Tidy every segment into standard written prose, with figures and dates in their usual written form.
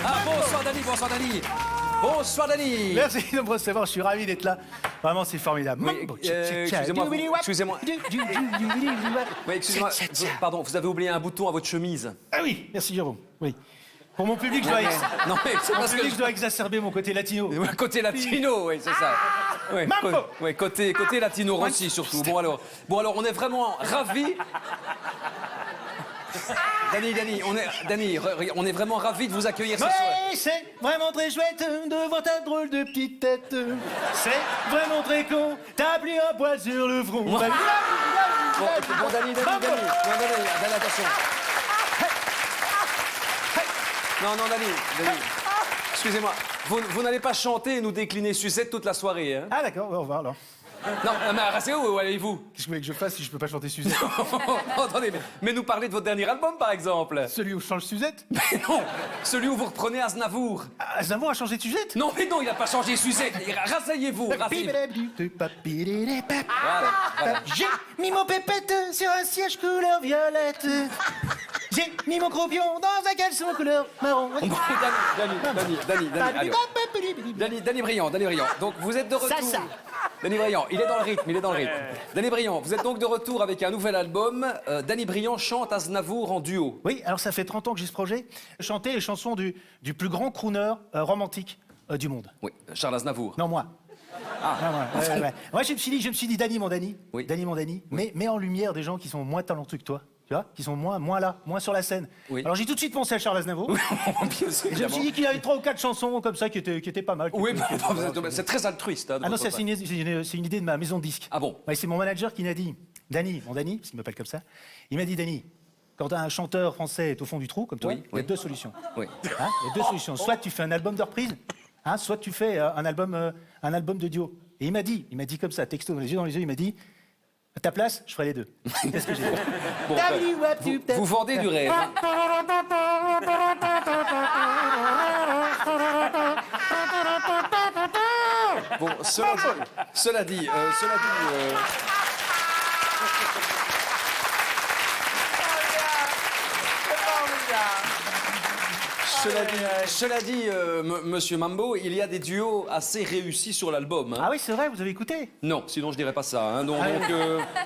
Ah, bonsoir Dany, bonsoir Dany. Bonsoir Dany. Merci de me recevoir, je suis ravi d'être là. Vraiment, c'est formidable. Oui, excusez-moi, excusez-moi. Oui, excusez-moi, pardon, vous avez oublié un bouton à votre chemise. Ah oui, merci Jérôme. Oui. Pour mon public, je dois, Non, mais c'est mon parce public, que... je dois exacerber mon côté latino. Côté latino, oui, c'est ça. Oui, Mambo. oui, côté latino Rossi surtout. Bon alors, on est vraiment ravis. Dany, on est vraiment ravis de vous accueillir ce soir. Ouais, c'est vraiment très chouette de voir ta drôle de petite tête. C'est vraiment très con, t'as plus un poil sur le front. Bon, Dany, attention. Non, Dany. Excusez-moi, vous n'allez pas chanter et nous décliner Suzette toute la soirée, hein? Ah d'accord, au revoir alors. Non, mais c'est où allez-vous? Qu'est-ce que vous voulez que je fasse si je peux pas chanter Suzette? Attendez, mais nous parlez de votre dernier album, par exemple. Celui où je change Suzette? Mais non, celui où vous reprenez Aznavour. Ah, Aznavour a changé de Suzette? Non, mais non, il n'a pas changé Suzette. Rasseyez-vous, Voilà. J'ai mis mon pépette sur un siège couleur violette. J'ai mis mon croupion dans un caleçon couleur marron. Bon, Dany Briand. Donc, vous êtes de retour. Ça. Dany Briand, il est dans le rythme. Dany Briand, vous êtes donc de retour avec un nouvel album. Dany Briand chante Aznavour en duo. Oui, alors ça fait 30 ans que j'ai ce projet. Chanter les chansons du plus grand crooner romantique du monde. Oui, Charles Aznavour. Non, moi. Ah. Non, moi. Ouais. Moi, je me suis dit, Dany, mon Dany. Oui. Dany, mon Dany. Mets en lumière des gens qui sont moins talentueux que toi. Tu vois, qui sont moins là, moins sur la scène. Oui. Alors j'ai tout de suite pensé à Charles Aznavour. Bien sûr, Et je me suis dit qu'il avait 3 ou 4 chansons comme ça qui étaient pas mal. Oui, c'est très altruiste. Hein, de Ah non, votre ça part. c'est une idée de ma maison de disques. Ah bon? Ouais, c'est mon manager qui m'a dit, Dany, mon Dany, parce qu'il m'appelle comme ça, il m'a dit, Dany, quand un chanteur français est au fond du trou, comme toi, Oui, il y a oui. 2 solutions. Oui. Hein, il y a 2 solutions. Soit tu fais un album de reprise, hein, soit tu fais un album de duo. Et il m'a dit comme ça, texto, les yeux dans les yeux, il m'a dit, à ta place, je ferai les 2. Qu'est-ce que j'ai dit? Bon, vous vendez du rêve. Hein. Bon, cela dit, Monsieur Mambo, il y a des duos assez réussis sur l'album. Hein. Ah oui, c'est vrai, vous avez écouté? Non, sinon je dirais pas ça. Hein. Donc,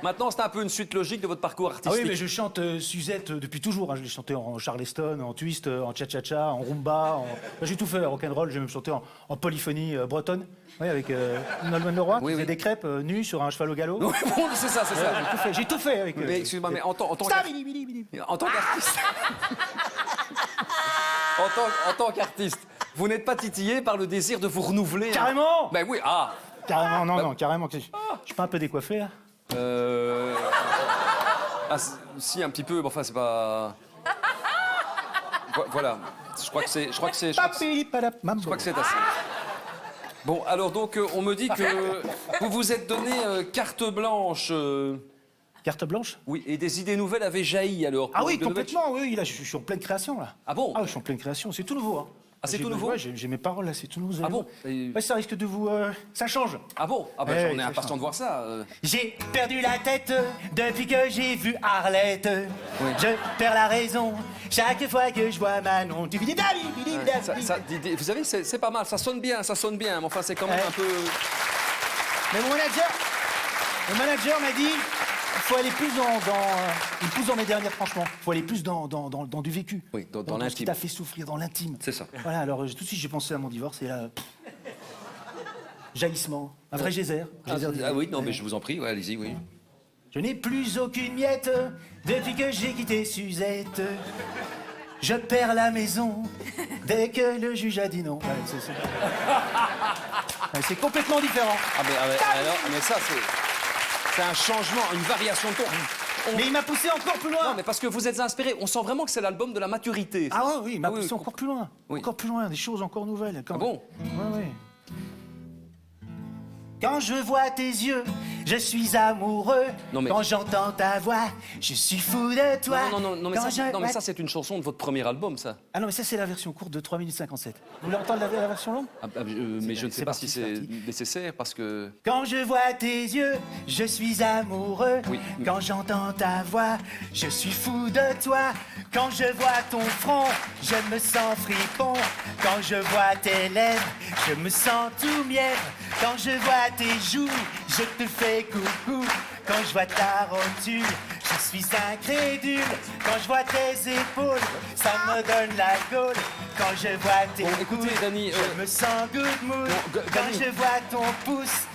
maintenant, c'est un peu une suite logique de votre parcours Ah artistique. oui, mais je chante Suzette depuis toujours. Hein. Je l'ai chanté en charleston, en twist, en cha-cha-cha, en rumba. J'ai tout fait, rock'n'roll. J'ai même chanté en polyphonie bretonne. Oui, avec Nolwenn Leroy, qui faisait des crêpes nues sur un cheval au galop. Bon, c'est ça. J'ai tout fait avec Mais excusez-moi, mais en tant qu'artiste... En tant qu'artiste, vous n'êtes pas titillé par le désir de vous renouveler? Carrément. Ben oui, Carrément, non, carrément. Je suis pas un peu décoiffé, là? Si, un petit peu, mais enfin, c'est pas... Voilà, je crois que c'est assez. Bon, alors donc, on me dit que vous vous êtes donné carte blanche... Carte blanche? Oui, et des idées nouvelles avaient jailli, alors. Ah oui, complètement, oui, là, je suis en pleine création, là. Ah bon? Ah oui, je suis en pleine création, c'est tout nouveau, hein. Ah, c'est tout nouveau? Ouais, j'ai mes paroles, là, c'est tout nouveau. vous allez Ah bon? voir. Ouais, ça risque de vous... ça change. Ah bon? Ah ben, Ouais, on est ça impatient change. de voir ça. J'ai perdu la tête depuis que j'ai vu Arlette. Oui. Je perds la raison chaque fois que je vois Manon. Vous savez, c'est pas mal, ça sonne bien, mais enfin, c'est quand même un peu... Mais mon manager m'a dit, il faut aller plus dans mes dernières, franchement. Il faut aller plus dans du vécu. Oui, dans ce qui l'intime. t'a fait souffrir, dans l'intime. C'est ça. Voilà, alors tout de suite, j'ai pensé à mon divorce et là... jaillissement, un vrai geyser. Ah oui, non, mais je vous en prie, ouais, allez-y, oui. Je n'ai plus aucune miette depuis que j'ai quitté Suzette. Je perds la maison dès que le juge a dit non. Ouais, c'est complètement différent. Mais ça, c'est un changement, une variation de ton. Mais il m'a poussé encore plus loin. Non, mais parce que vous êtes inspiré. On sent vraiment que c'est l'album de la maturité. Ah ouais, oui, il m'a poussé encore plus loin. Oui. Encore plus loin, des choses encore nouvelles. Ah bon? Ouais. Quand je vois tes yeux, je suis amoureux. Non, mais- Quand j'entends ta voix, je suis fou de toi. Non, mais Quand non, mais je- ça, c'est une chanson de votre premier album, ça. Ah non, mais ça, c'est la version courte de 3 minutes 57. Vous voulez entendre la version longue? Mais je ne sais c'est pas parti, si c'est c'est parti. nécessaire, parce que... Quand je vois tes yeux, je suis amoureux. Oui. Quand j'entends ta voix, je suis fou de toi. Quand je vois ton front, je me sens fripon. Quand je vois tes lèvres, je me sens tout mièvre. Quand je vois tes joues, je te fais coucou. Quand je vois ta rotule, je suis incrédule. Quand je vois tes épaules, ça me donne la gaule. Quand je vois tes Bon, écoutez, coudes, Dany, je me sens good mood. Quand Dany. je vois ton pouce,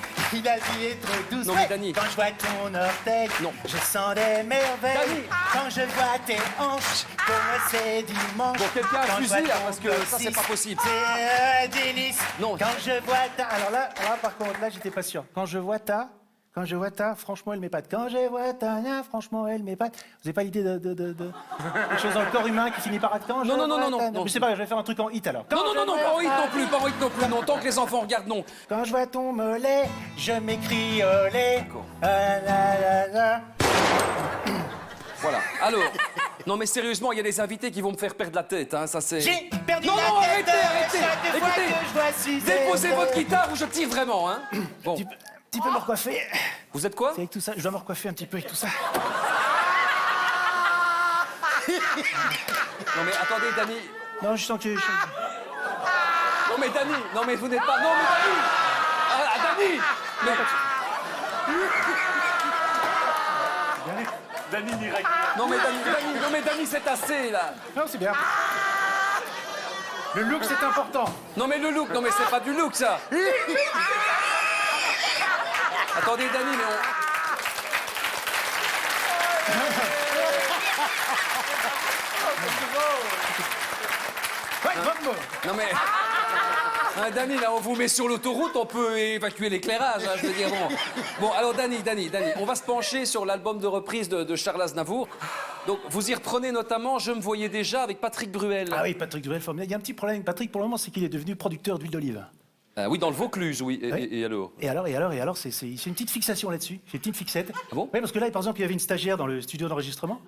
la vie est trop douce. Non, mais Dany. Quand je vois ton orteil, Non. je sens des merveilles. Dany. Quand je vois tes hanches, pour moi c'est dimanche. Bon, quelqu'un a Quand je fusillé, vois là, ton parce que ça, c'est coccyx, pas possible. C'est un délice. Non. Quand je vois ta... Alors là, par contre, là, j'étais pas sûr. Quand je vois ta, franchement, elle m'épate. Quand je vois ta, franchement, elle m'épate. Vous avez pas l'idée de quelque chose dans le corps humain qui finit par être quand je Non, vois ta- non. Mais c'est pas grave, je vais faire un truc en hit alors. Non, Quand je pas vois en hit ta- non plus, pas en hit non plus, non. Tant que les enfants regardent, non. Quand je vois ton mollet, je m'écris olé. Ah, la, la, la. Voilà. Alors, non, mais sérieusement, il y a des invités qui vont me faire perdre la tête, hein, ça c'est... J'ai perdu Non, la non, tête arrêtez. chaque fois Écoutez, que je vois Suzette. déposez votre guitare ou je tire vraiment, hein. Bon, Tu peux me recoiffer. vous êtes quoi? C'est avec tout ça, je dois me recoiffer un petit peu avec tout ça. Non, mais attendez, Dany. Non, je sens que... Non, mais Dany, non, mais vous n'êtes pas... Non, mais Dany. Dany. Mais... Non, mais Dany, c'est assez, là. Non, c'est bien. Le look, c'est important. Non, mais le look, non, mais c'est pas du look, ça. Attendez, Dany, mais on... Ouais, bravo. Non, mais... Hein, Dany, là, on vous met sur l'autoroute, on peut évacuer l'éclairage, hein, je veux dire, bon. Bon, alors, Dany, on va se pencher sur l'album de reprise de Charles Aznavour. Donc, vous y reprenez notamment Je me voyais déjà avec Patrick Bruel. Ah oui, Patrick Bruel, formidable. Il y a un petit problème avec Patrick pour le moment, c'est qu'il est devenu producteur d'huile d'olive. Oui, dans le Vaucluse, oui. Oui. Et alors? Et alors, c'est une petite fixation là-dessus. C'est une petite fixette. Ah bon? Oui, parce que là, par exemple, il y avait une stagiaire dans le studio d'enregistrement.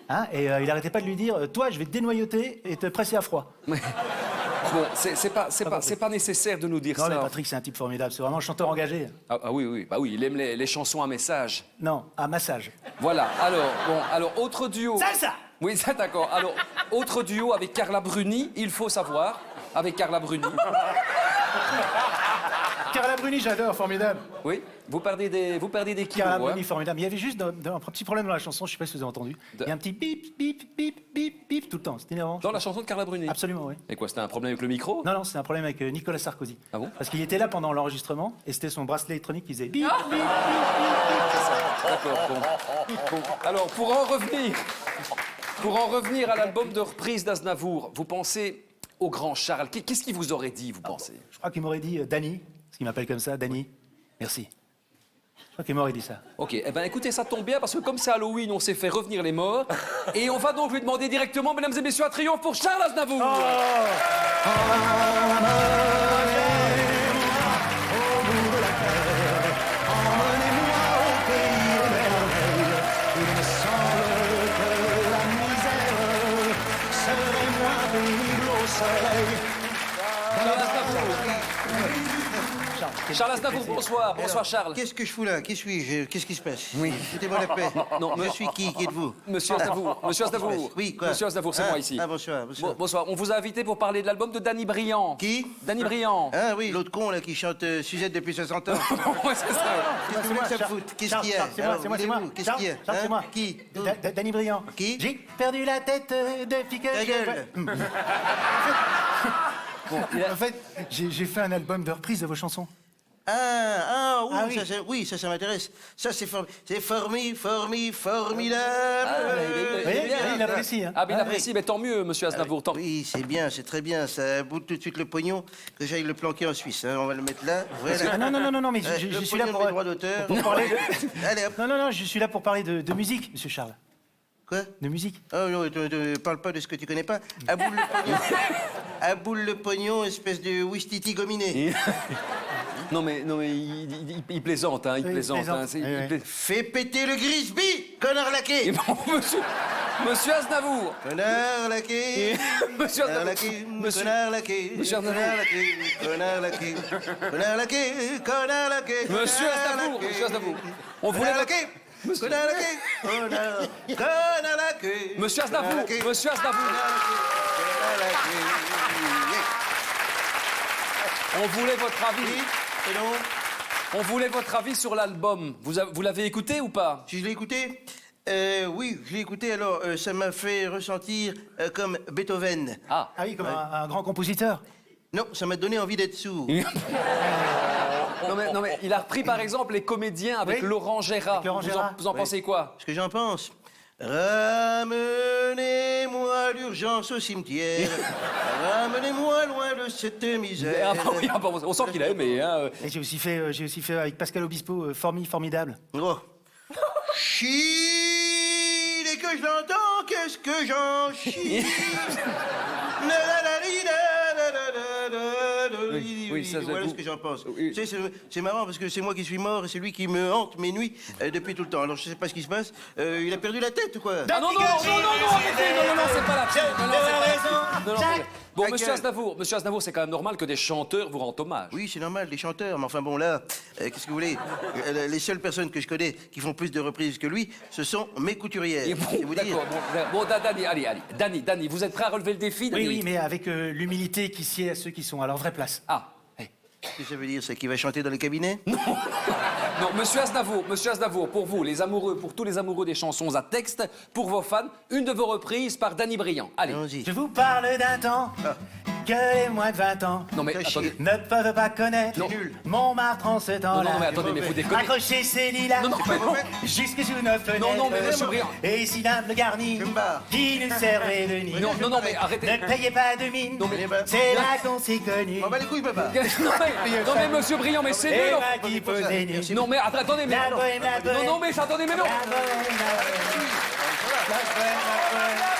Hein, et il arrêtait pas de lui dire toi, je vais te dénoyauter et te presser à froid. Bon, c'est pas nécessaire de nous dire Non, ça. mais Patrick, c'est un type formidable. C'est vraiment un chanteur engagé. Oui. Bah oui, il aime les chansons à message. Non, à massage. Voilà, alors, autre duo... Salsa. Oui, ça, d'accord. Alors, autre duo avec Carla Bruni, il faut savoir. Avec Carla Bruni. Carla Bruni, j'adore, formidable. Oui, vous perdez des kilos, Carla ouais. Bruni, formidable. Il y avait juste un petit problème dans la chanson, je sais pas si vous avez entendu. Il y a un petit bip, bip, bip, bip, bip tout le temps. C'est énervant. Dans la chanson de Carla Bruni. Absolument, oui. Et quoi, c'était un problème avec le micro? Non, c'est un problème avec Nicolas Sarkozy. Ah bon? Parce qu'il était là pendant l'enregistrement et c'était son bracelet électronique qui faisait bip, bip, bip. D'accord, bon. Alors, pour en revenir à l'album de reprise d'Aznavour, vous pensez au grand Charles. Qu'est-ce qu'il vous aurait dit, vous pensez? Je crois qu'il m'aurait dit Dany, parce qu'il m'appelle comme ça, Dany, merci. Je crois qu'il m'aurait dit ça. Ok, eh ben écoutez, ça tombe bien parce que comme c'est Halloween, on s'est fait revenir les morts. Et on va donc lui demander directement, mesdames et messieurs, un triomphe pour Charles Aznavour. Charles Aznavour, bonsoir. Bonsoir, Charles. Qu'est-ce que je fous là? Qui suis-je? Qu'est-ce qui se passe? Oui. Foutez-moi la paix. Non, je suis qui? Qui êtes-vous? Monsieur Aznavour, Monsieur Aznavour. Oui, quoi? Monsieur Aznavour, c'est Ah, moi ici. Ah, bonsoir, bonsoir. Bonsoir, on vous a invité pour parler de l'album de Dany Briand. Qui? Dany Briand. Ah oui, l'autre con là qui chante Suzette depuis 60 ans. Ouais, c'est ça. Qu'est-ce que vous voulez que ça me foute? Qu'est-ce qu'il y a? C'est moi, Alors, c'est moi. voulez-vous? Qu'est-ce qu'il y a? Charles, c'est Hein? moi. Qui? Dany Briand. Qui? J'ai perdu la tête depuis que... Ta gueule. En fait, j'ai fait un album de reprise de vos chansons. Oui, Ah oui. ça m'intéresse. Ça, c'est formidable. Il apprécie. Hein. Ah, mais il apprécie, mais tant mieux, Monsieur Aznavour. Tant... Oui, c'est bien, c'est très bien. Ça boule tout de suite le pognon que j'aille le planquer en Suisse. Hein. On va le mettre là. Voilà. Ah, non, mais je Le suis là pognon pour... des droits d'auteur. pour parler... Allez, hop. Non, je suis là pour parler de musique, Monsieur Charles. Quoi? De musique. Oh non, parle pas de ce que tu connais pas. À boule le pognon, espèce de ouistiti gominé. Non mais il plaisante, hein, il Oui, il plaisante. plaisante. Hein, Fais péter le Grisby, connard laqué. Et bon, monsieur Aznavour. Connard laqué. Monsieur Connard Aznavour. laqué. Monsieur- Connard laqué. Monsieur Aznavour. Connard laqué. Connard laqué. Connard laqué. Connard laqué. Monsieur Aznavour, monsieur Aznavour. On voulait Connard votre- laqué. Connard laqué. Connard laqué. Monsieur Aznavour, Connard laqué. monsieur Aznavour. Connard laqué. On voulait votre avis. Oui, c'est long. On voulait votre avis sur l'album. Vous l'avez écouté ou pas? Si je l'ai écouté oui, je l'ai écouté, alors ça m'a fait ressentir comme Beethoven. Ah. Ah oui, comme un grand compositeur. Non, ça m'a donné envie d'être sourd. Non mais il a repris par exemple les comédiens avec Oui. Laurent Gérard. Avec Laurent Gérard. Vous en pensez quoi? Ce que j'en pense. Ramenez-moi l'urgence au cimetière. Ramenez-moi loin de cette misère. Ah bah oui, ah bah, on sent qu'il a aimé. Hein. Et j'ai aussi fait avec Pascal Obispo, formidable. Oh. Chie, dès que je l'entends, qu'est-ce que j'en chie. Oui, ça, voilà j'avoue. ce que j'en pense. Oui. Tu sais, c'est marrant parce que c'est moi qui suis mort et c'est lui qui me hante mes nuits depuis tout le temps. Alors je sais pas ce qui se passe. Il a perdu la tête ou quoi? Ah non, arrêtez, non, c'est pas la peine. Non, non, Jacques. Bon, Ta monsieur gueule. Aznavour, c'est quand même normal que des chanteurs vous rendent hommage. Oui, c'est normal, les chanteurs. Mais enfin bon, là, qu'est-ce que vous voulez? Les seules personnes que je connais qui font plus de reprises que lui, ce sont mes couturières. Et C'est bon, vous dire. d'accord. Bon, Dany, allez. Dany, vous êtes prêt à relever le défi, Dany? Oui, mais avec l'humilité qui sied à ceux qui sont à leur vraie place. Ah, hey. Qu'est-ce que ça veut dire? C'est qu'il va chanter dans les cabinets? Non, monsieur Aznavour, pour vous, les amoureux, pour tous les amoureux des chansons à texte, pour vos fans, une de vos reprises par Dany Briand. Allez. Allons-y. Je vous parle d'un temps que les moins de 20 ans Non mais Fais attendez. chier. ne peuvent pas connaître. Non. Montmartre en ce temps-là. Non, mais attendez, mais vous déconnez. Accrochez ces lilas Non, mais non. jusque sous nos fenêtres. Non, mais monsieur Briand. Et si l'humble garni Je me barre. qui nous servait de nid. Non, mais arrêtez. Ne payez pas de mine. Non, mais- C'est là qu'on s'est connus. M'en bats les couilles, papa. Non mais monsieur Briand, mais c'est Et nul. moi qui posais nu. Non mais attendez, mais La bohème, la bohème. non mais attendez, mais non. La bohème, la bohème. La bohème, la bohème.